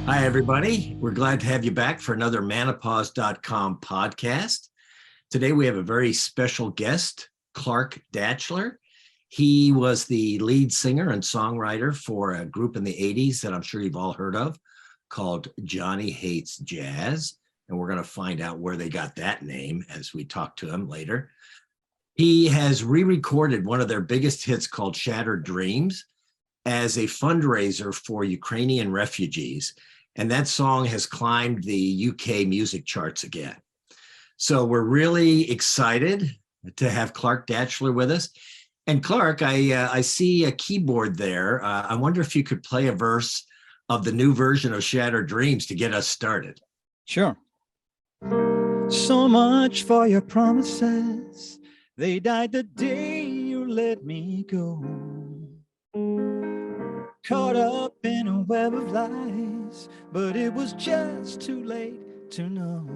Hi, everybody. We're glad to have you back for another manopause.com podcast. Today, we have a very special guest, Clark Datchler. He was the lead singer and songwriter for a group in the 80s that I'm sure you've all heard of called Johnny Hates Jazz. And we're going to find out where they got that name as we talk to him later. He has re-recorded one of their biggest hits called Shattered Dreams as a fundraiser for Ukrainian refugees. And that song has climbed the UK music charts again. So we're really excited to have Clark Datchler with us. And Clark, I see a keyboard there. I wonder if you could play a verse of the new version of Shattered Dreams to get us started. Sure. So much for your promises. They died the day you let me go. Caught up in a web of lies, but it was just too late to know.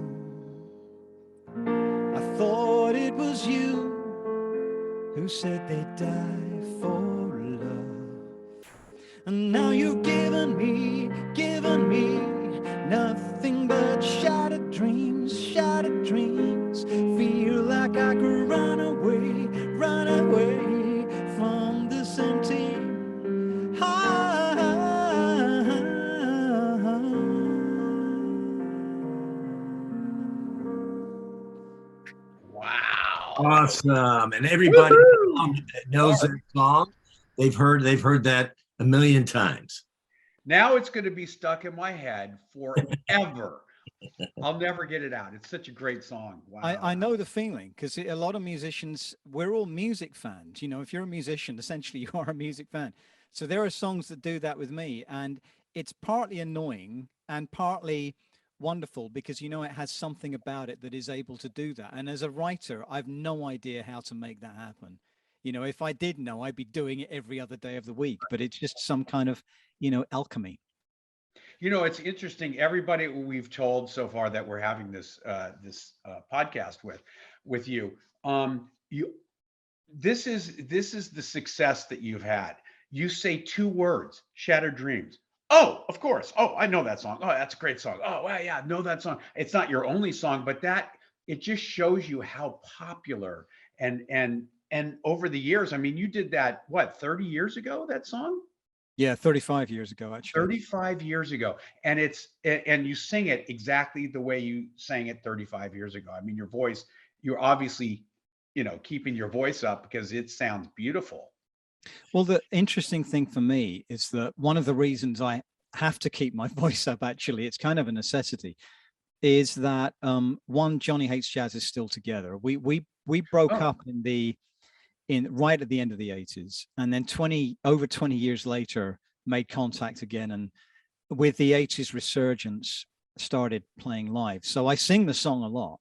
I thought it was you who said they'd die for love. And now you've given me nothing but shattered dreams, shattered dreams. Feel like I could run away from this empty heart. Wow. Awesome. And everybody knows that song. They've heard that a million times. Now it's going to be stuck in my head forever. I'll never get it out. It's such a great song. Wow. I know the feeling, because a lot of musicians, we're all music fans. You know, if you're a musician, essentially you are a music fan. So there are songs that do that with me, and it's partly annoying and partly wonderful because, you know, it has something about it that is able to do that. And as a writer, I've no idea how to make that happen. You know, if I did know, I'd be doing it every other day of the week, but it's just some kind of, you know, alchemy. You know, it's interesting. Everybody we've told so far that we're having this podcast with you, you this is the success that you've had. You say two words, Shattered Dreams. Oh, of course. Oh, I know that song. Oh, that's a great song. Oh, well, yeah, I know that song. It's not your only song, but that it just shows you how popular and over the years. I mean, you did that what 30 years ago, that song? Yeah, 35 years ago, actually. 35 years ago. And you sing it exactly the way you sang it 35 years ago. I mean, your voice, you're obviously, you know, keeping your voice up because it sounds beautiful. Well, the interesting thing for me is that one of the reasons I have to keep my voice up, actually, it's kind of a necessity, is that one, Johnny Hates Jazz is still together. We broke up right at the end of the 80s, and then over 20 years later made contact again, and with the 80s resurgence started playing live. So I sing the song a lot,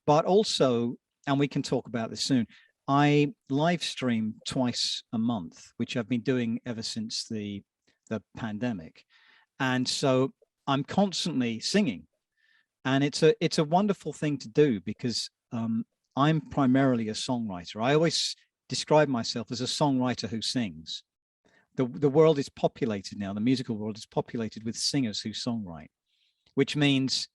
but also, and we can talk about this soon, I live stream twice a month, which I've been doing ever since the pandemic. And so I'm constantly singing, and it's a wonderful thing to do because I'm primarily a songwriter. I always describe myself as a songwriter who sings. The world is populated now, the musical world is populated with singers who songwrite, which means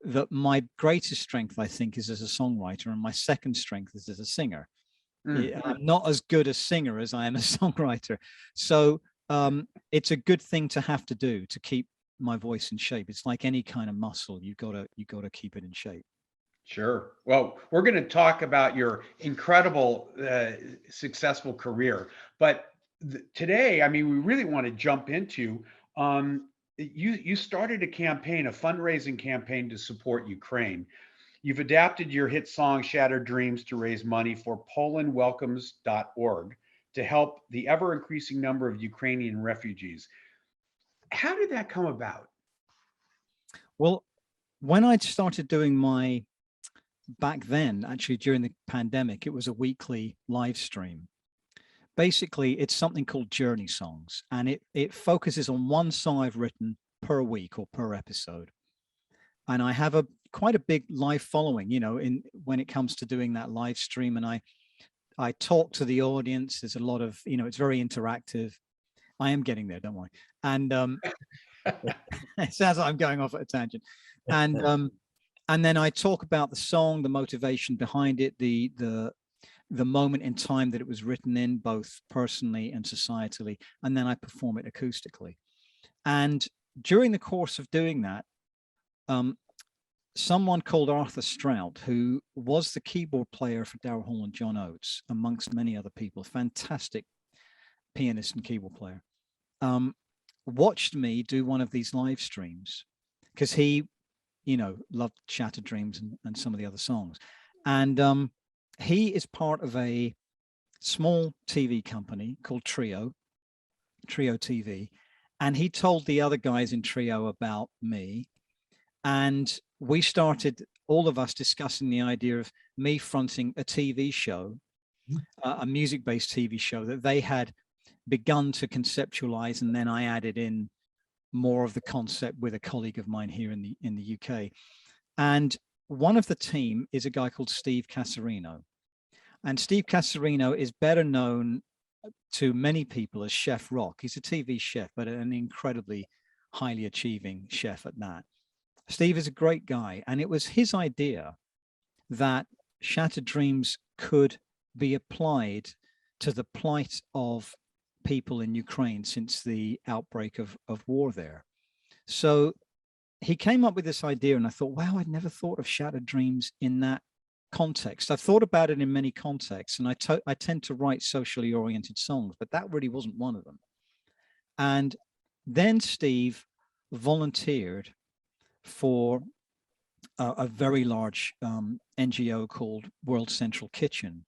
that my greatest strength, I think, is as a songwriter, and my second strength is as a singer. I'm not as good a singer as I am a songwriter. So it's a good thing to have to do to keep my voice in shape. It's like any kind of muscle. You gotta keep it in shape. Sure. Well, we're going to talk about your incredible, successful career. But today, I mean, we really want to jump into you started a campaign, a fundraising campaign to support Ukraine. You've adapted your hit song Shattered Dreams to raise money for PolandWelcomes.org to help the ever increasing number of Ukrainian refugees. How did that come about? Well, when I started doing my back then, actually during the pandemic, it was a weekly live stream. Basically, it's something called Journey Songs, and it focuses on one song I've written per week or per episode. And I have quite a big live following, you know, when it comes to doing that live stream. And I talk to the audience. There's a lot of, you know, it's very interactive. I am getting there, don't worry. And It sounds like I'm going off at a tangent. And then I talk about the song, the motivation behind it, the moment in time that it was written in, both personally and societally, and then I perform it acoustically. And during the course of doing that, someone called Arthur Strout, who was the keyboard player for Daryl Hall and John Oates, amongst many other people, fantastic pianist and keyboard player, watched me do one of these live streams, because he, loved Shattered Dreams and some of the other songs. And he is part of a small TV company called Trio TV. And he told the other guys in Trio about me. And we started, all of us, discussing the idea of me fronting a TV show, a music-based TV show that they had begun to conceptualize. And then I added in more of the concept with a colleague of mine here in the UK. And one of the team is a guy called Steve Casarino. And Steve Casarino is better known to many people as Chef Rock. He's a TV chef, but an incredibly highly achieving chef at that. Steve is a great guy. And it was his idea that Shattered Dreams could be applied to the plight of people in Ukraine since the outbreak of war there. So he came up with this idea, and I thought, wow, I'd never thought of Shattered Dreams in that context. I've thought about it in many contexts, and I tend to write socially oriented songs, but that really wasn't one of them. And then Steve volunteered for a very large NGO called World Central Kitchen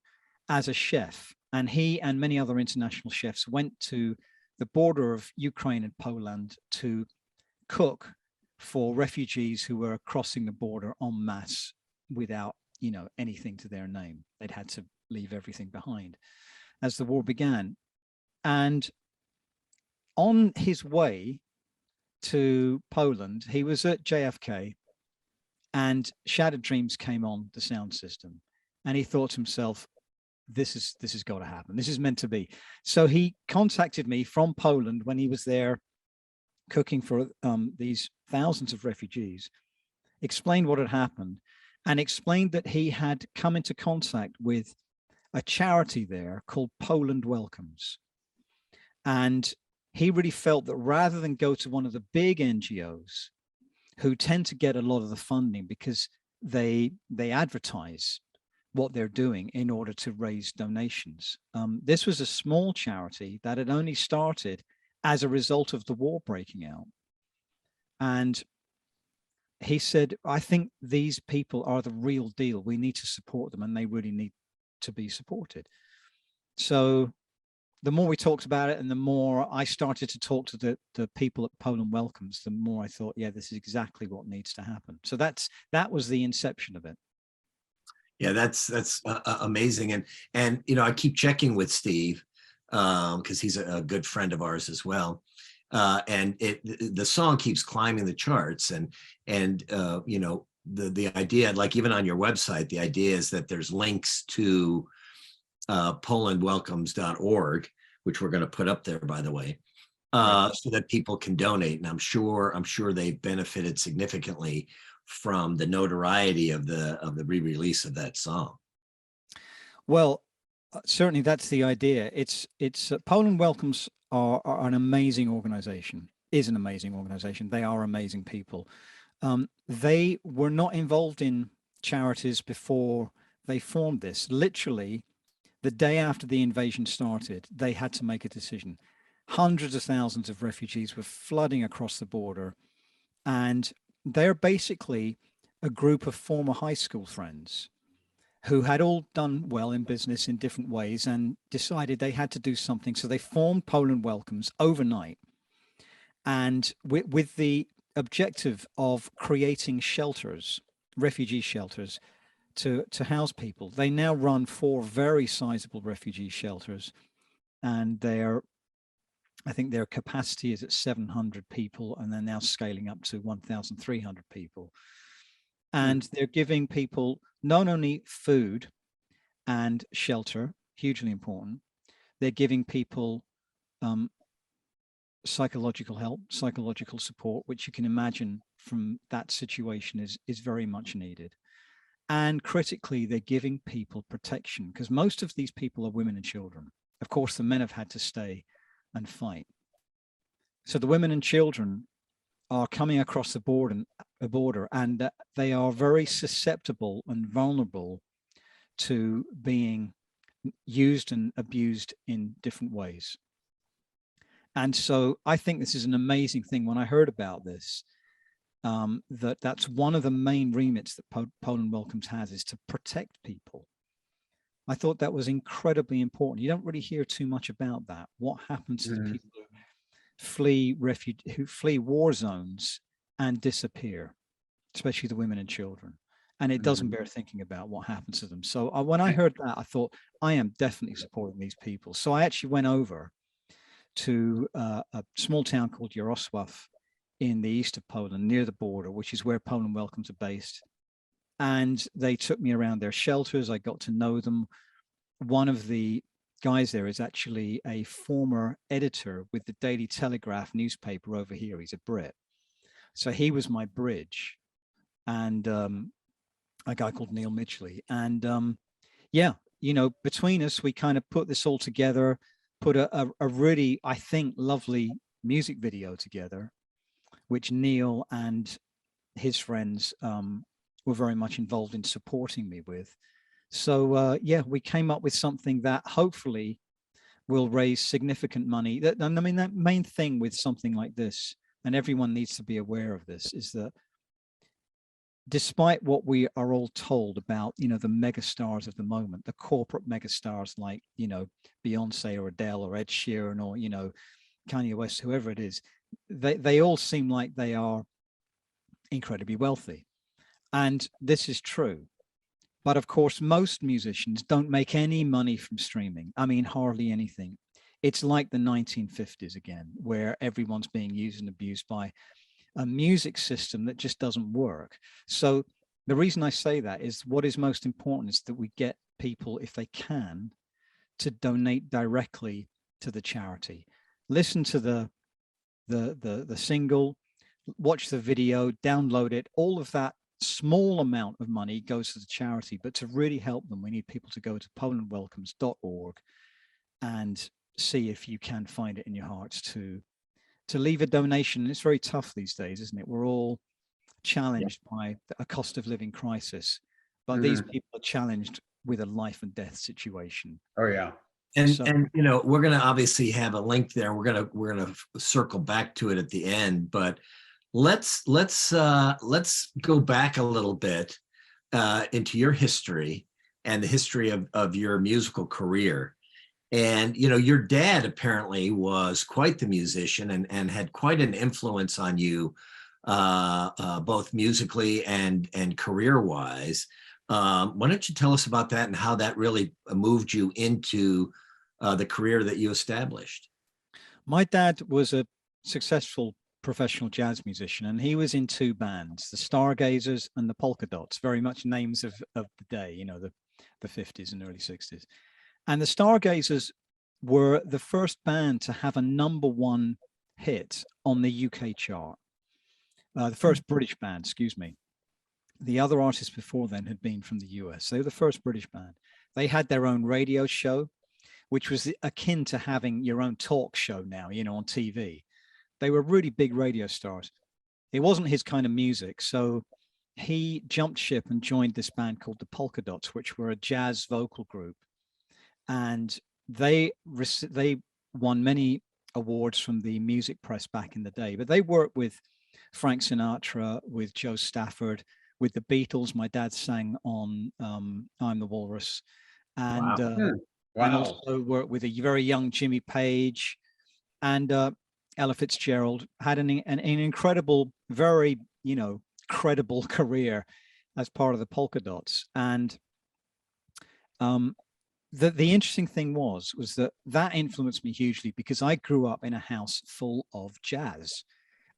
as a chef. And he and many other international chefs went to the border of Ukraine and Poland to cook for refugees who were crossing the border en masse without, anything to their name. They'd had to leave everything behind as the war began. And on his way to Poland, he was at JFK, and Shattered Dreams came on the sound system, and he thought to himself, this has got to happen. This is meant to be. So he contacted me from Poland when he was there cooking for these thousands of refugees, explained what had happened, and explained that he had come into contact with a charity there called Poland Welcomes. And he really felt that rather than go to one of the big NGOs who tend to get a lot of the funding because they advertise what they're doing in order to raise donations. This was a small charity that had only started as a result of the war breaking out. And he said, I think these people are the real deal. We need to support them, and they really need to be supported. So the more we talked about it, and the more I started to talk to the people at Poland Welcomes, the more I thought, yeah, this is exactly what needs to happen. So that was the inception of it. Yeah, that's amazing. And I keep checking with Steve because he's a good friend of ours as well. And the song keeps climbing the charts, and the idea, like even on your website, the idea is that there's links to polandwelcomes.org, which we're going to put up there, by the way, so that people can donate. And I'm sure they've benefited significantly from the notoriety of the re-release of that song. Well, certainly that's the idea. It's Poland Welcomes are an amazing organization, is an amazing organization. They are amazing people. They were not involved in charities before they formed this. Literally, the day after the invasion started, they had to make a decision. Hundreds of thousands of refugees were flooding across the border, and they're basically a group of former high school friends who had all done well in business in different ways and decided they had to do something. So they formed Poland Welcomes overnight, and with the objective of creating shelters, refugee shelters, to house people. They now run 4 very sizable refugee shelters, and I think their capacity is at 700 people, and they're now scaling up to 1,300 people. And they're giving people not only food and shelter, hugely important, they're giving people psychological help, psychological support, which you can imagine from that situation is very much needed. And critically, they're giving people protection, because most of these people are women and children. Of course, the men have had to stay and fight. So the women and children are coming across the border, and they are very susceptible and vulnerable to being used and abused in different ways. And so I think this is an amazing thing. When I heard about this, that's one of the main remits that Poland Welcomes has, is to protect people. I thought that was incredibly important. You don't really hear too much about that. What happens to the people who flee war zones and disappear, especially the women and children. And it doesn't bear thinking about what happens to them. So when I heard that, I thought, I am definitely supporting these people. So I actually went over to a small town called Jarosław in the east of Poland, near the border, which is where Poland Welcomes are based. And they took me around their shelters. I got to know them. One of the guys there is actually a former editor with the Daily Telegraph newspaper over here. He's a Brit. So he was my bridge. And a guy called Neil Midgley. And yeah, you know, between us, we kind of put this all together, put a really, I think, lovely music video together, which Neil and his friends were very much involved in supporting me with. So yeah, we came up with something that hopefully will raise significant money. I mean, that main thing with something like this, and everyone needs to be aware of this, is that despite what we are all told about, you know, the megastars of the moment, the corporate megastars like, you know, Beyonce or Adele or Ed Sheeran or, you know, Kanye West, whoever it is, they all seem like they are incredibly wealthy. And this is true. But of course, most musicians don't make any money from streaming. I mean, hardly anything. It's like the 1950s again, where everyone's being used and abused by a music system that just doesn't work. So the reason I say that is what is most important is that we get people, if they can, to donate directly to the charity. Listen to the single, watch the video, download it. All of that small amount of money goes to the charity, but to really help them, we need people to go to polandwelcomes.org and see if you can find it in your hearts to leave a donation. It's very tough these days, isn't it? We're all challenged by a cost of living crisis, but these people are challenged with a life and death situation. Oh yeah. And you know, we're going to obviously have a link there. We're going to circle back to it at the end, but let's go back a little bit into your history and the history of your musical career. And, you know, your dad apparently was quite the musician and had quite an influence on you, both musically and career-wise. Why don't you tell us about that and how that really moved you into the career that you established? My dad was a successful professional jazz musician, and he was in two bands, the Stargazers and the Polka Dots, very much names of the day, you know, the 50s and early 60s. And the Stargazers were the first band to have a #1 hit on the UK chart. The first British band, excuse me. The other artists before then had been from the US. They were the first British band. They had their own radio show, which was akin to having your own talk show now, you know, on TV. They were really big radio stars. It wasn't his kind of music, so he jumped ship and joined this band called the Polka Dots, which were a jazz vocal group. And they won many awards from the music press back in the day. But they worked with Frank Sinatra, with Joe Stafford, with the Beatles. My dad sang on I'm the Walrus. And, and also worked with a very young Jimmy Page. And Ella Fitzgerald had an incredible, very, you know, credible career as part of the Polka Dots. And the interesting thing was that influenced me hugely, because I grew up in a house full of jazz.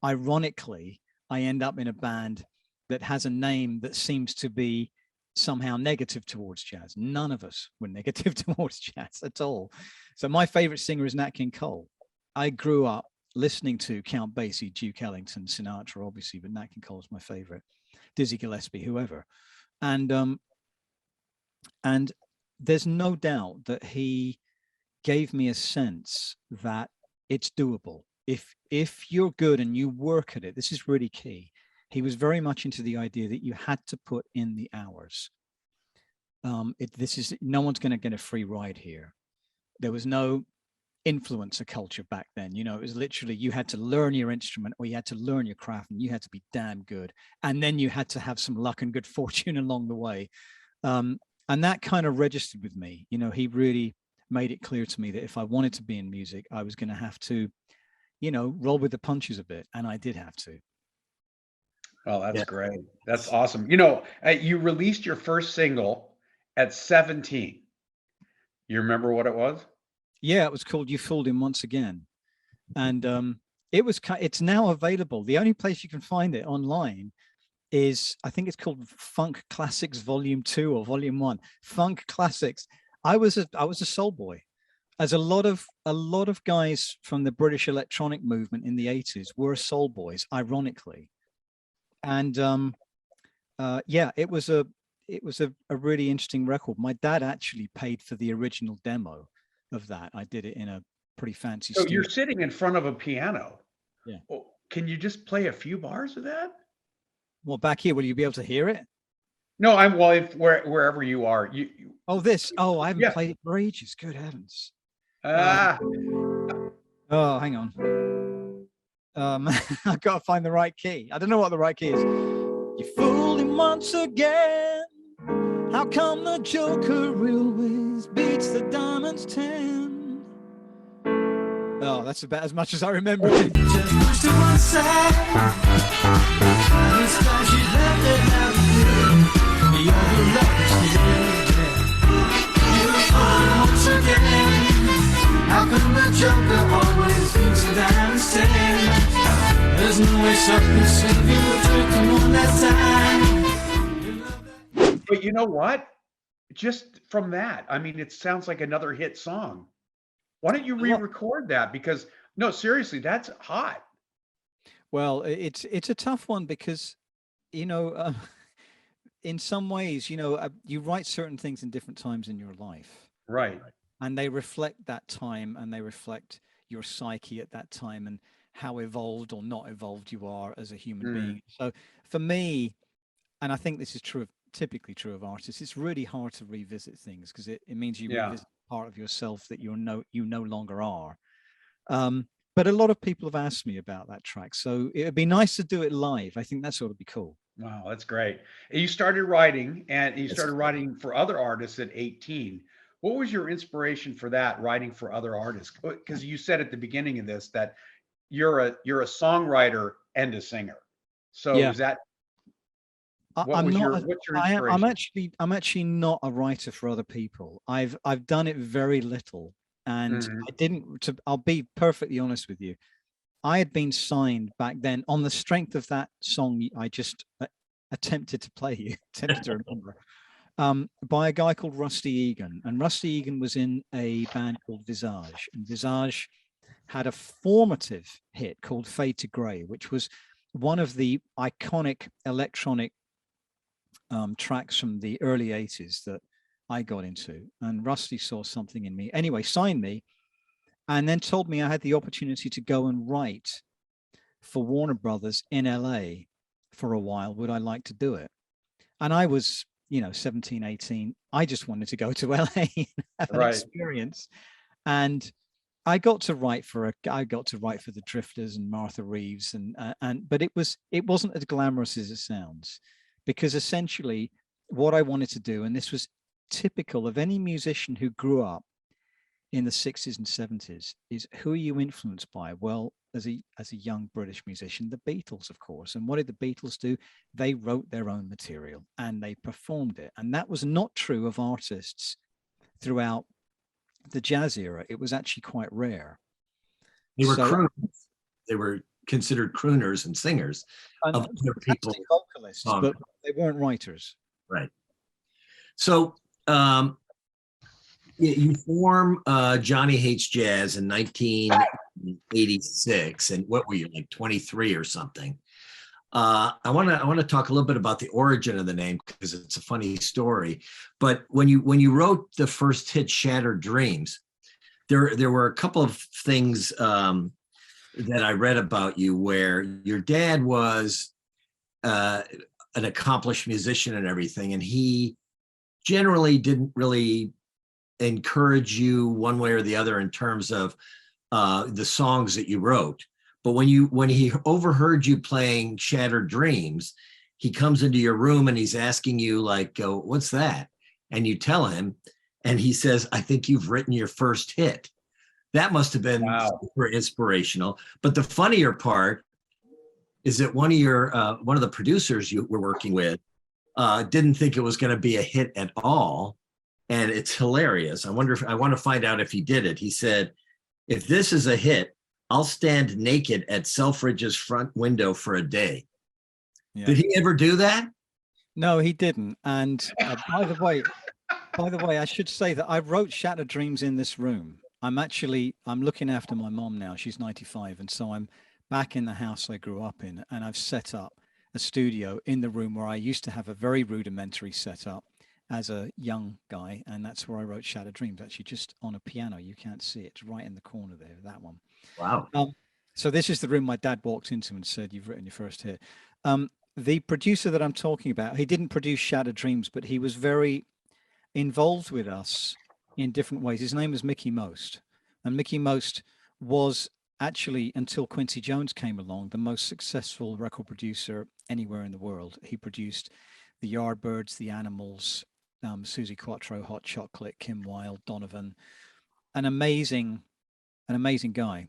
Ironically, I end up in a band that has a name that seems to be somehow negative towards jazz. None of us were negative towards jazz at all. So my favorite singer is Nat King Cole. I grew up listening to Count Basie, Duke Ellington, Sinatra, obviously, but Nat King Cole's my favorite, Dizzy Gillespie, whoever. And there's no doubt that he gave me a sense that it's doable. If you're good and you work at it, this is really key. He was very much into the idea that you had to put in the hours. No one's going to get a free ride here. There was no influencer culture back then. You know, it was literally you had to learn your instrument or you had to learn your craft and you had to be damn good. And then you had to have some luck and good fortune along the way. And that kind of registered with me. You know, he really made it clear to me that if I wanted to be in music, I was going to have to, you know, roll with the punches a bit. And I did have to. Oh, that's great. That's awesome. You know, you released your first single at 17. You remember what it was? Yeah, it was called You Fooled Him Once Again. And it's now available. The only place you can find it online is, I think it's called Funk Classics Volume 2 or Volume 1. Funk Classics. I was a soul boy. As a lot of guys from the British electronic movement in the 80s were soul boys, ironically. And yeah, it was a really interesting record. My dad actually paid for the original demo of that. I did it in a pretty fancy So studio. you're sitting in front of a piano. Yeah. Oh, can you just play a few bars of that? Well, back here, will you be able to hear it? No, wherever you are. Oh, this. Oh, I haven't played it for ages. Good heavens. Oh, hang on. I've got to find the right key. I don't know what the right key is. You fooled him once again. How come the Joker always beats the diamonds 10? Oh, that's about as much as I remember. Just push to one side. This time she left it out of you. You're you fooled him once again. How come the Joker always beats the diamonds 10? There's no way something save you will trick him on that time. But you know what? Just from that, I mean, it sounds like another hit song. Why don't you re-record that? Because no, seriously, that's hot. Well, it's a tough one because, you know, in some ways, you know, you write certain things in different times in your life. Right. And they reflect that time and they reflect your psyche at that time and how evolved or not evolved you are as a human being. So for me, and I think this is typically true of artists, it's really hard to revisit things because it means you revisit part of yourself that you no longer are. But a lot of people have asked me about that track, so it'd be nice to do it live. I think that's ought to be cool. Wow, that's great. And you started writing, and you started writing for other artists at 18. What was your inspiration for that, writing for other artists? Because you said at the beginning of this that you're a songwriter and a singer. So is that what's your inspiration? I'm actually not a writer for other people. I've done it very little, and I'll be perfectly honest with you. I had been signed back then on the strength of that song I just attempted to play you, attempted to remember, by a guy called Rusty Egan. And Rusty Egan was in a band called Visage. And Visage had a formative hit called Fade to Grey, which was one of the iconic electronic tracks from the early 80s that I got into. And Rusty saw something in me. Anyway, signed me and then told me I had the opportunity to go and write for Warner Brothers in LA for a while. Would I like to do it? And I was, 17, 18. I just wanted to go to LA and have an experience. And I got to write for the Drifters and Martha Reeves, but it wasn't as glamorous as it sounds, because essentially what I wanted to do, and this was typical of any musician who grew up in the 60s and 70s, is who are you influenced by? Well, as a young British musician, the Beatles, of course. And what did the Beatles do? They wrote their own material and they performed it. And that was not true of artists throughout the jazz era. It was actually quite rare. They were crooners. They were considered crooners and singers of other people, vocalists, but they weren't writers. Right. So you form Johnny Hates Jazz in 19 86, and what were you, like 23 or something? I want to talk a little bit about the origin of the name because it's a funny story. But when you wrote the first hit, Shattered Dreams, there were a couple of things that I read about you where your dad was an accomplished musician and everything, and he generally didn't really encourage you one way or the other in terms of the songs that you wrote. But when he overheard you playing Shattered Dreams, he comes into your room and he's asking you like, "What's that?" And you tell him, and he says, "I think you've written your first hit." That must have been super inspirational. But the funnier part is that one of the producers you were working with didn't think it was going to be a hit at all, and it's hilarious. I want to find out if he did it. He said, "If this is a hit, I'll stand naked at Selfridge's front window for a day." Yeah. Did he ever do that? No, he didn't. And by the way, I should say that I wrote Shattered Dreams in this room. I'm looking after my mom now. She's 95. And so I'm back in the house I grew up in, and I've set up a studio in the room where I used to have a very rudimentary setup as a young guy. And that's where I wrote Shattered Dreams, actually just on a piano. You can't see it. It's right in the corner there, that one. Wow. So this is the room my dad walked into and said, "You've written your first hit." The producer that I'm talking about, he didn't produce Shattered Dreams, but he was very involved with us in different ways. His name was Mickey Most. And Mickey Most was actually, until Quincy Jones came along, the most successful record producer anywhere in the world. He produced the Yardbirds, the Animals, Susie Quattro, Hot Chocolate, Kim Wilde, Donovan, an amazing guy.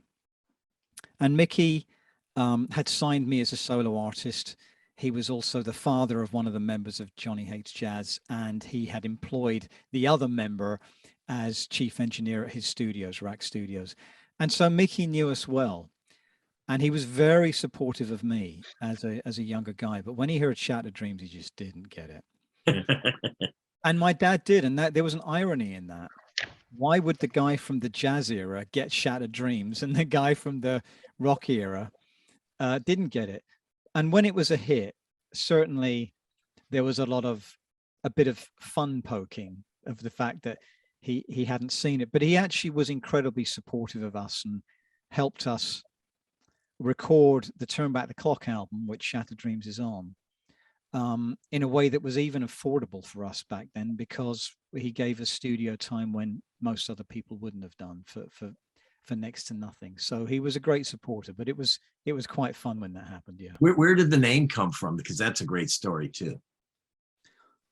And Mickey had signed me as a solo artist. He was also the father of one of the members of Johnny Hates Jazz, and he had employed the other member as chief engineer at his studios, Rack Studios. And so Mickey knew us well, and he was very supportive of me as a younger guy. But when he heard Shattered Dreams, he just didn't get it. And my dad did, and there was an irony in that. Why would the guy from the jazz era get Shattered Dreams and the guy from the rock era didn't get it? And when it was a hit, certainly there was a bit of fun poking of the fact that he hadn't seen it, but he actually was incredibly supportive of us and helped us record the Turn Back the Clock album, which Shattered Dreams is on, in a way that was even affordable for us back then, because he gave us studio time when most other people wouldn't have done for next to nothing. So he was a great supporter, but it was quite fun when that happened. Yeah. Where did the name come from? Because that's a great story too.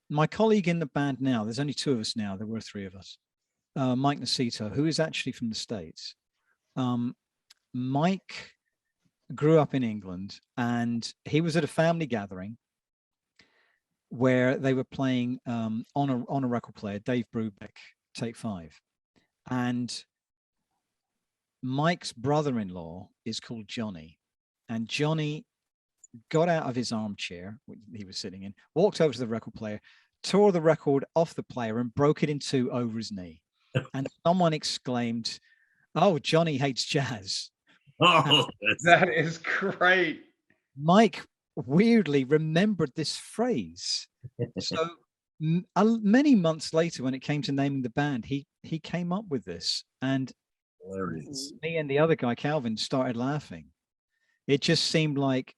My colleague in the band now, there's only two of us now. There were three of us. Mike Nacito, who is actually from the States. Mike grew up in England, and he was at a family gathering where they were playing on a record player, Dave Brubeck, Take 5. And Mike's brother-in-law is called Johnny, and Johnny got out of his armchair he was sitting in, walked over to the record player, tore the record off the player and broke it in two over his knee. And someone exclaimed, "Oh, Johnny hates jazz." Oh, that is great. Mike weirdly remembered this phrase. So many months later, when it came to naming the band, he came up with this, and hilarious. Me and the other guy, Calvin, started laughing. It just seemed like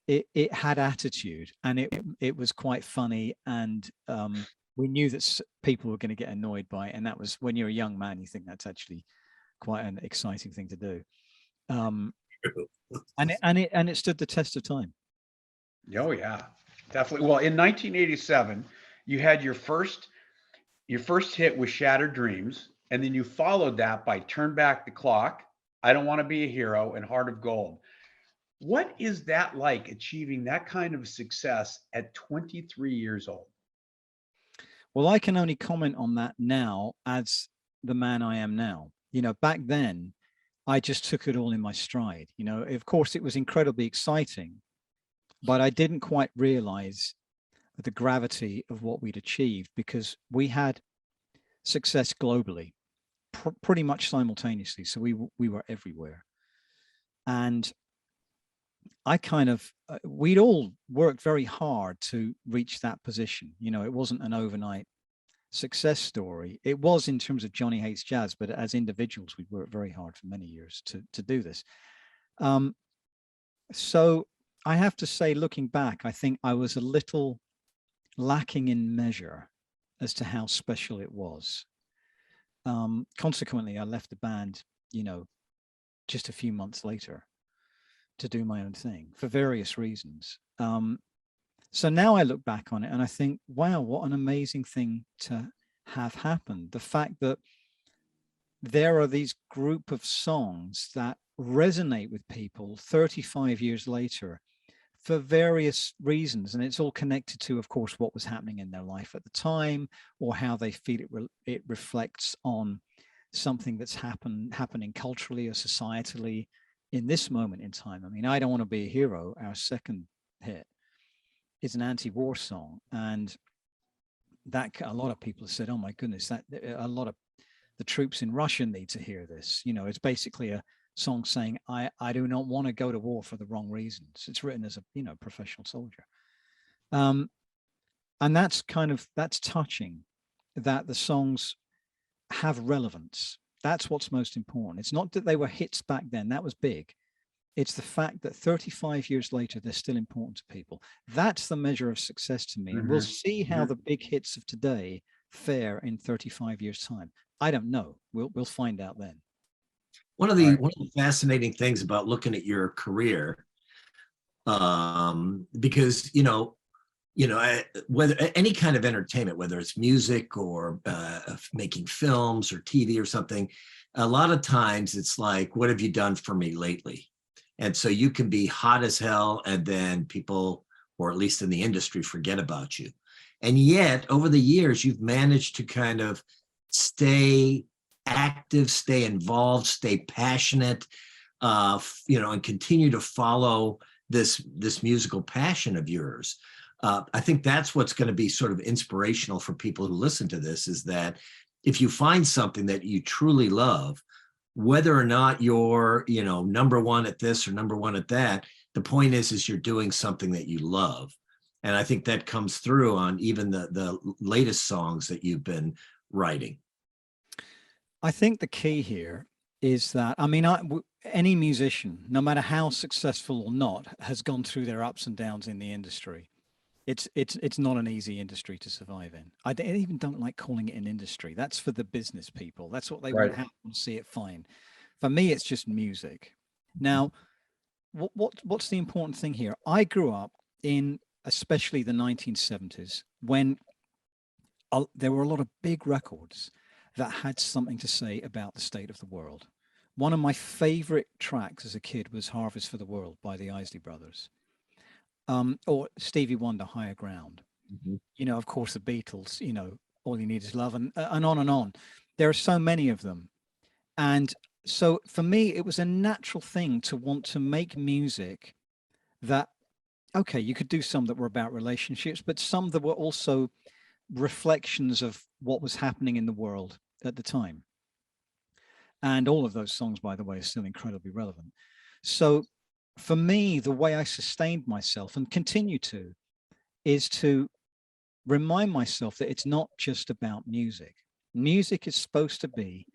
it had attitude, and it was quite funny, and we knew that people were going to get annoyed by it, and that was, when you're a young man, you think that's actually quite an exciting thing to do. And it stood the test of time. Oh yeah, definitely. Well, in 1987, you had your first hit with Shattered Dreams, and then you followed that by Turn Back the Clock, I Don't Want to Be a Hero, and Heart of Gold. What is that like, achieving that kind of success at 23 years old? Well, I can only comment on that now as the man I am now. You know, back then, I just took it all in my stride. You know, of course, it was incredibly exciting, but I didn't quite realize the gravity of what we'd achieved, because we had success globally pretty much simultaneously. So we were everywhere. And I kind of, we'd all worked very hard to reach that position. You know, it wasn't an overnight success story. It was in terms of Johnny Hates Jazz, but as individuals, we'd worked very hard for many years to do this. So I have to say, looking back, I think I was a little lacking in measure as to how special it was. Consequently, I left the band, you know, just a few months later to do my own thing for various reasons. So now I look back on it and I think, wow, what an amazing thing to have happened. The fact that there are these group of songs that resonate with people 35 years later for various reasons. And it's all connected to, of course, what was happening in their life at the time, or how they feel it reflects on something that's happening culturally or societally in this moment in time. I mean, I Don't Want to Be a Hero, our second hit, is an anti-war song. And that a lot of people have said, oh my goodness, that a lot of the troops in Russia need to hear this. You know, it's basically a song saying, I do not want to go to war for the wrong reasons. It's written as a, you know, professional soldier. And that's touching, that the songs have relevance. That's what's most important. It's not that they were hits back then, that was big. It's the fact that 35 years later, they're still important to people. That's the measure of success to me. And we'll see how the big hits of today fare in 35 years time. I don't know. We'll find out then. One of the fascinating things about looking at your career, because whether any kind of entertainment, whether it's music or making films or TV or something, a lot of times it's like, what have you done for me lately? And so you can be hot as hell, and then people, or at least in the industry, forget about you. And yet, over the years, you've managed to kind of stay active, stay involved, stay passionate, and continue to follow this musical passion of yours. I think that's what's going to be sort of inspirational for people who listen to this, is that if you find something that you truly love, whether or not you're, number one at this or number one at that, the point is you're doing something that you love. And I think that comes through on even the latest songs that you've been writing. I think the key here is that, I mean, any musician, no matter how successful or not, has gone through their ups and downs in the industry. It's not an easy industry to survive in. I even don't like calling it an industry. That's for the business people. That's what they want to happen, see it fine. For me, it's just music. Now, what's the important thing here? I grew up in especially the 1970s when there were a lot of big records that had something to say about the state of the world. One of my favorite tracks as a kid was Harvest for the World by the Isley Brothers. Or Stevie Wonder, Higher Ground. Of course, the Beatles, All You Need Is Love, and on and on. There are so many of them. And so for me, it was a natural thing to want to make music that, okay, you could do some that were about relationships, but some that were also reflections of what was happening in the world at the time. And all of those songs, by the way, are still incredibly relevant. So for me, the way I sustained myself and continue to is to remind myself that it's not just about music. Music is supposed to be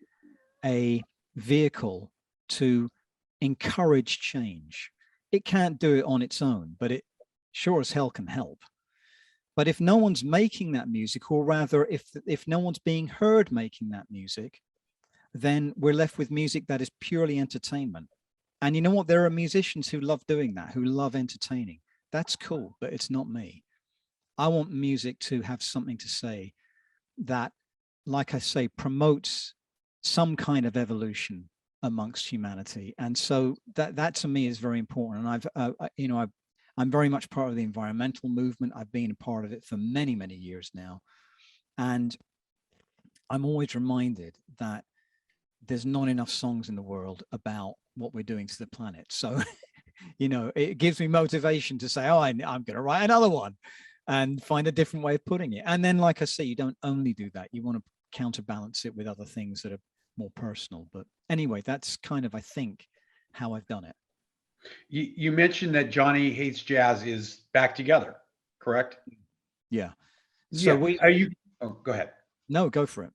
a vehicle to encourage change. It can't do it on its own, but it sure as hell can help. But if no one's making that music, or rather if no one's being heard making that music, then we're left with music that is purely entertainment. And you know what? There are musicians who love doing that, who love entertaining. That's cool, but it's not me. I want music to have something to say that, like I say, promotes some kind of evolution amongst humanity. And so that to me is very important. And I'm very much part of the environmental movement. I've been a part of it for many, many years now. And I'm always reminded that there's not enough songs in the world about what we're doing to the planet. So, it gives me motivation to say, I'm going to write another one and find a different way of putting it. And then, like I say, you don't only do that. You want to counterbalance it with other things that are more personal. But anyway, that's kind of, I think, how I've done it. You mentioned that Johnny Hates Jazz is back together, correct? Yeah. So Yeah. Are you? Oh, go ahead. no, go for it.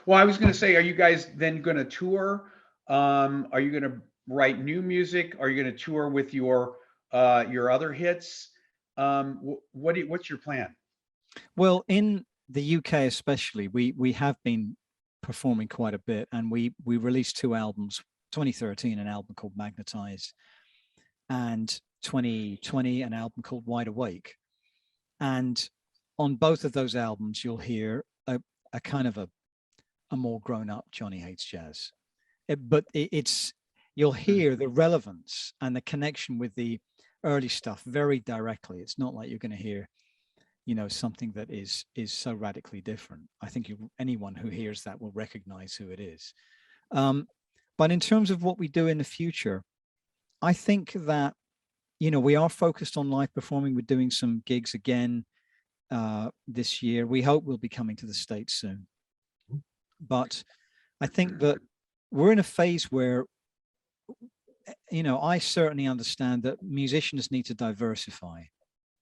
Well, I was going to say, are you guys then going to tour? Are you going to write new music? Are you going to tour with your other hits? What's your plan? Well, in the UK especially, we have been performing quite a bit, and we released two albums. 2013, an album called Magnetize, and 2020, an album called Wide Awake. And on both of those albums, you'll hear a kind of a more grown-up Johnny Hates Jazz. It's you'll hear the relevance and the connection with the early stuff very directly. It's not like you're going to hear, something that is so radically different. I think anyone who hears that will recognize who it is. But in terms of what we do in the future, I think that, we are focused on live performing. We're doing some gigs again this year. We hope we'll be coming to the States soon. But I think that we're in a phase where, I certainly understand that musicians need to diversify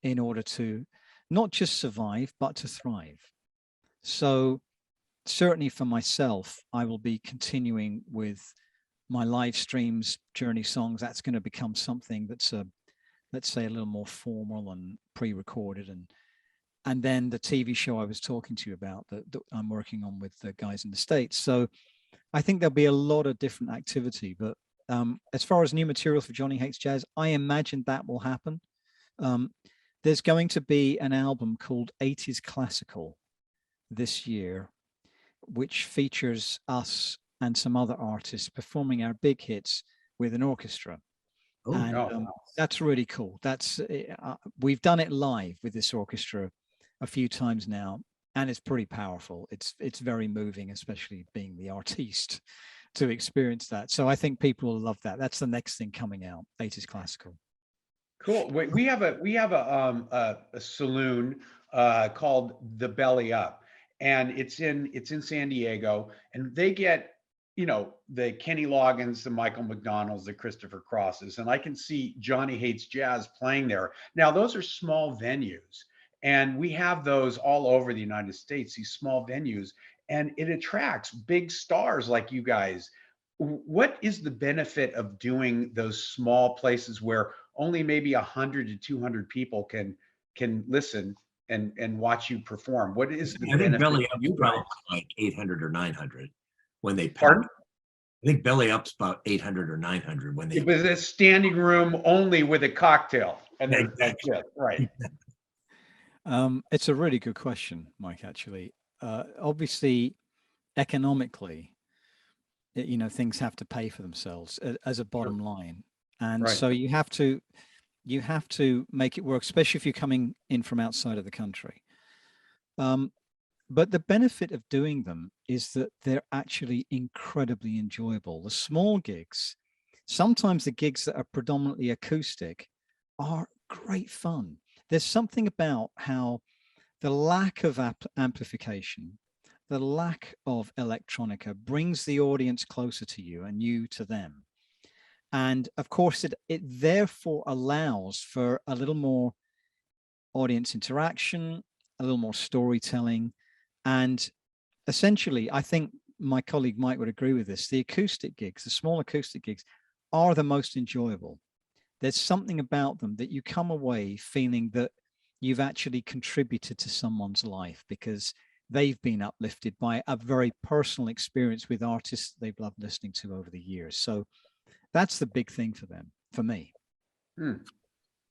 in order to not just survive, but to thrive. So certainly for myself, I will be continuing with my live streams, Journey songs. That's going to become something that's let's say a little more formal and pre-recorded, and then the TV show I was talking to you about that I'm working on with the guys in the States. So I think there'll be a lot of different activity, but as far as new material for Johnny Hates Jazz, I imagine that will happen. There's going to be an album called 80s Classical this year, which features us and some other artists performing our big hits with an orchestra. Oh, And that's really cool. That's we've done it live with this orchestra a few times now, and it's pretty powerful. It's very moving, especially being the artiste to experience that. So I think people will love that. That's the next thing coming out, 80s Classical. Cool. We have a saloon called the Belly Up, and it's in San Diego, and they get the Kenny Loggins, the Michael McDonald's, the Christopher Crosses, and I can see Johnny Hates Jazz playing there. Now those are small venues, and we have those all over the United States. These small venues, and it attracts big stars like you guys. What is the benefit of doing those small places where only maybe 100 to 200 people can listen and watch you perform? What is the I think benefit Belly to Up's you guys? probably like 800 or 900 when they pack. Pardon? I think Belly Up's about 800 or 900 when they. It was a standing room only with a cocktail, and Yeah, that's it, right? It's a really good question, Mike, actually. Obviously, economically, things have to pay for themselves as a bottom line. And Right. so you have to make it work, especially if you're coming in from outside of the country. But the benefit of doing them is that they're actually incredibly enjoyable. The small gigs, sometimes the gigs that are predominantly acoustic, are great fun. There's something about how the lack of amplification, the lack of electronica brings the audience closer to you and you to them. And of course, it therefore allows for a little more audience interaction, a little more storytelling. And essentially, I think my colleague Mike would agree with this. The acoustic gigs, the small acoustic gigs, are the most enjoyable. There's something about them that you come away feeling that you've actually contributed to someone's life because they've been uplifted by a very personal experience with artists they've loved listening to over the years. So that's the big thing for them, for me. And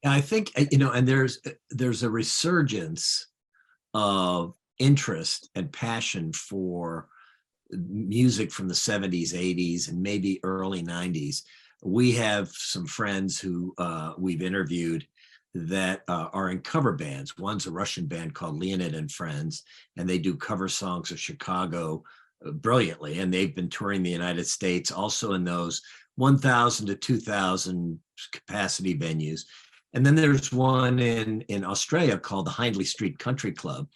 I think, and there's a resurgence of interest and passion for music from the 70s, 80s, and maybe early 90s. We have some friends who we've interviewed that are in cover bands. One's a Russian band called Leonid and Friends, and they do cover songs of Chicago brilliantly. And they've been touring the United States also in those 1,000 to 2,000 capacity venues. And then there's one in Australia called the Hindley Street Country Club.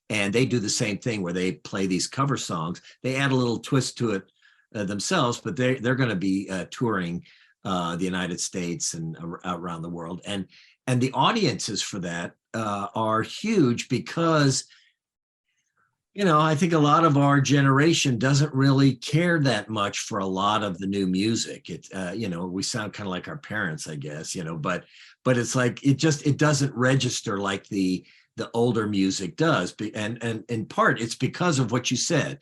And they do the same thing where they play these cover songs. They add a little twist to it themselves, but they're going to be touring the United States and around the world. And the audiences for that are huge because, I think a lot of our generation doesn't really care that much for a lot of the new music. We sound kind of like our parents, I guess, but it's like, it doesn't register like the older music does. And in part, it's because of what you said.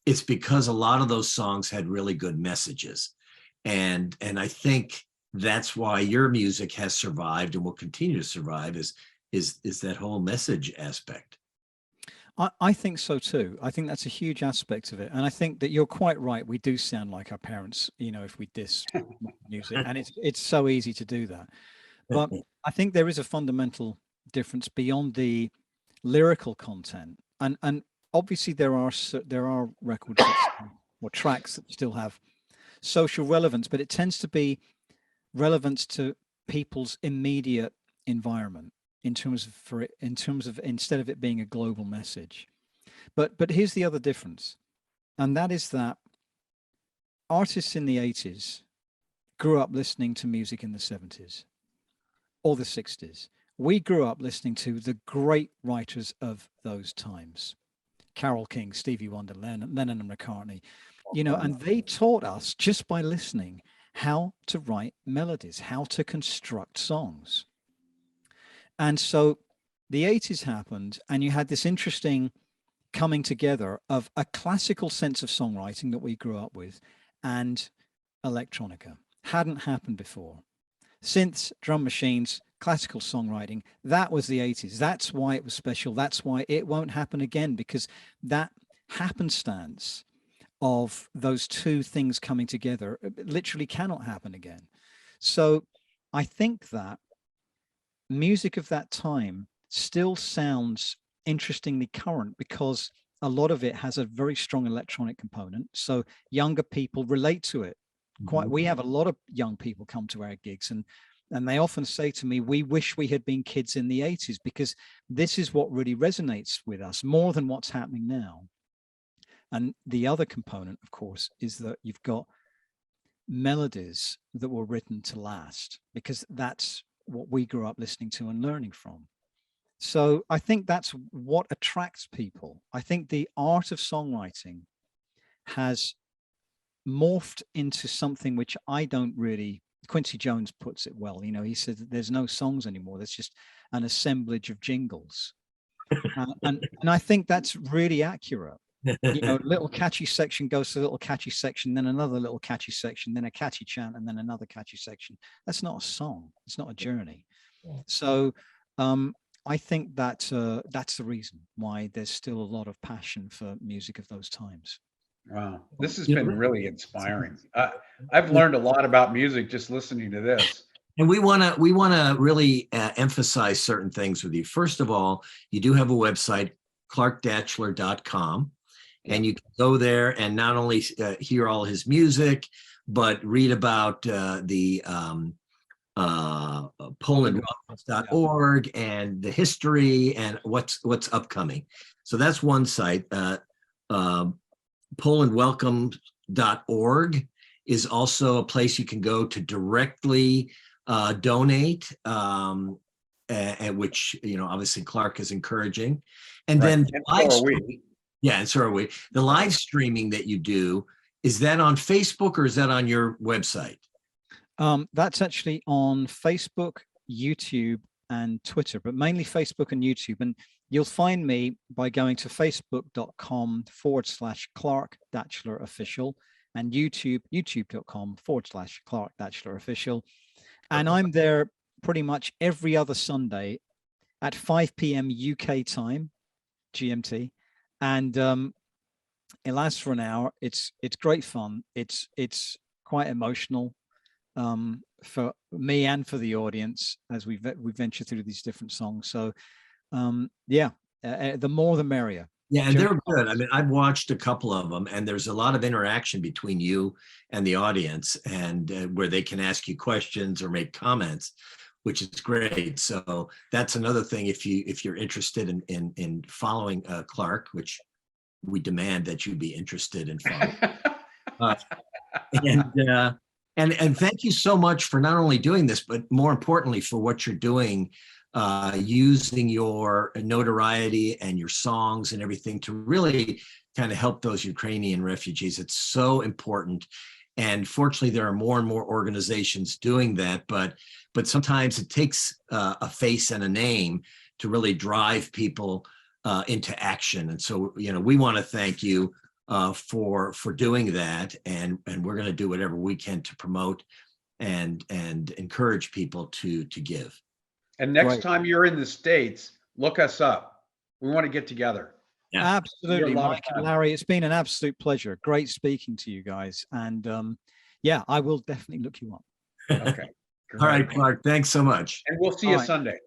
It's because a lot of those songs had really good messages. And I think that's why your music has survived and will continue to survive is that whole message aspect. I think so too. I think that's a huge aspect of it. And I think that you're quite right. We do sound like our parents, if we diss music, and it's so easy to do that. But I think there is a fundamental difference beyond the lyrical content. And obviously there are records or tracks that still have social relevance, but it tends to be relevance to people's immediate environment in terms of instead of it being a global message. But here's the other difference, and that is that artists in the 80s grew up listening to music in the 70s or the 60s. We grew up listening to the great writers of those times: Carole King, Stevie Wonder, Lennon and McCartney, and they taught us just by listening how to write melodies, how to construct songs. And so the 80s happened, and you had this interesting coming together of a classical sense of songwriting that we grew up with and electronica. Hadn't happened before. Synths, drum machines, classical songwriting, that was the 80s. That's why it was special. That's why it won't happen again, because that happenstance of those two things coming together literally cannot happen again. So I think that music of that time still sounds interestingly current because a lot of it has a very strong electronic component. So younger people relate to it. We have a lot of young people come to our gigs, and they often say to me, we wish we had been kids in the 80s, because this is what really resonates with us more than what's happening now. And the other component, of course, is that you've got melodies that were written to last, because that's what we grew up listening to and learning from. So I think that's what attracts people. I think the art of songwriting has morphed into something which I don't really, Quincy Jones puts it well, he said that there's no songs anymore. There's just an assemblage of jingles. And I think that's really accurate. A little catchy section goes to a little catchy section, then another little catchy section, then a catchy chant, and then another catchy section. That's not a song. It's not a journey. So I think that that's the reason why there's still a lot of passion for music of those times. Wow, this has been really inspiring. I've learned a lot about music just listening to this. And we want to really emphasize certain things with you. First of all, you do have a website, clarkdatchler.com. And you can go there and not only hear all his music, but read about the PolandRockets.org and the history and what's upcoming. So that's one site. PolandWelcome.org is also a place you can go to directly donate, and which obviously Clark is encouraging. And then yeah, and so are we. The live streaming that you do, is that on Facebook or is that on your website? That's actually on Facebook, YouTube, and Twitter, but mainly Facebook and YouTube. And you'll find me by going to facebook.com/Clark Datchler Official and youtube.com/Clark Datchler Official. And I'm there pretty much every other Sunday at 5 p.m. UK time, GMT. And it lasts for an hour. It's great fun. It's quite emotional for me and for the audience as we venture through these different songs. So the more the merrier. Yeah, and they're good. I mean, I've watched a couple of them, and there's a lot of interaction between you and the audience, and where they can ask you questions or make comments, which is great. So that's another thing. If you're interested in following Clark, which we demand that you be interested in following, And thank you so much for not only doing this, but more importantly, for what you're doing, using your notoriety and your songs and everything to really kind of help those Ukrainian refugees. It's so important. And fortunately, there are more and more organizations doing that, but sometimes it takes a face and a name to really drive people into action. And so, we want to thank you for doing that, and we're going to do whatever we can to promote and encourage people to give. And next Great. time you're in the States, look us up. We want to get together. Yeah. Absolutely, You're a lot of Mike and fun. Larry. It's been an absolute pleasure. Great speaking to you guys. And yeah, I will definitely look you up. Okay. All right, great. Clark, thanks so much. And we'll see All you right. Sunday.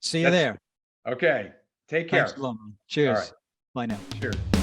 See you there. Okay. Take care. Thanks a lot, man. Cheers. right. Bye now. Cheers.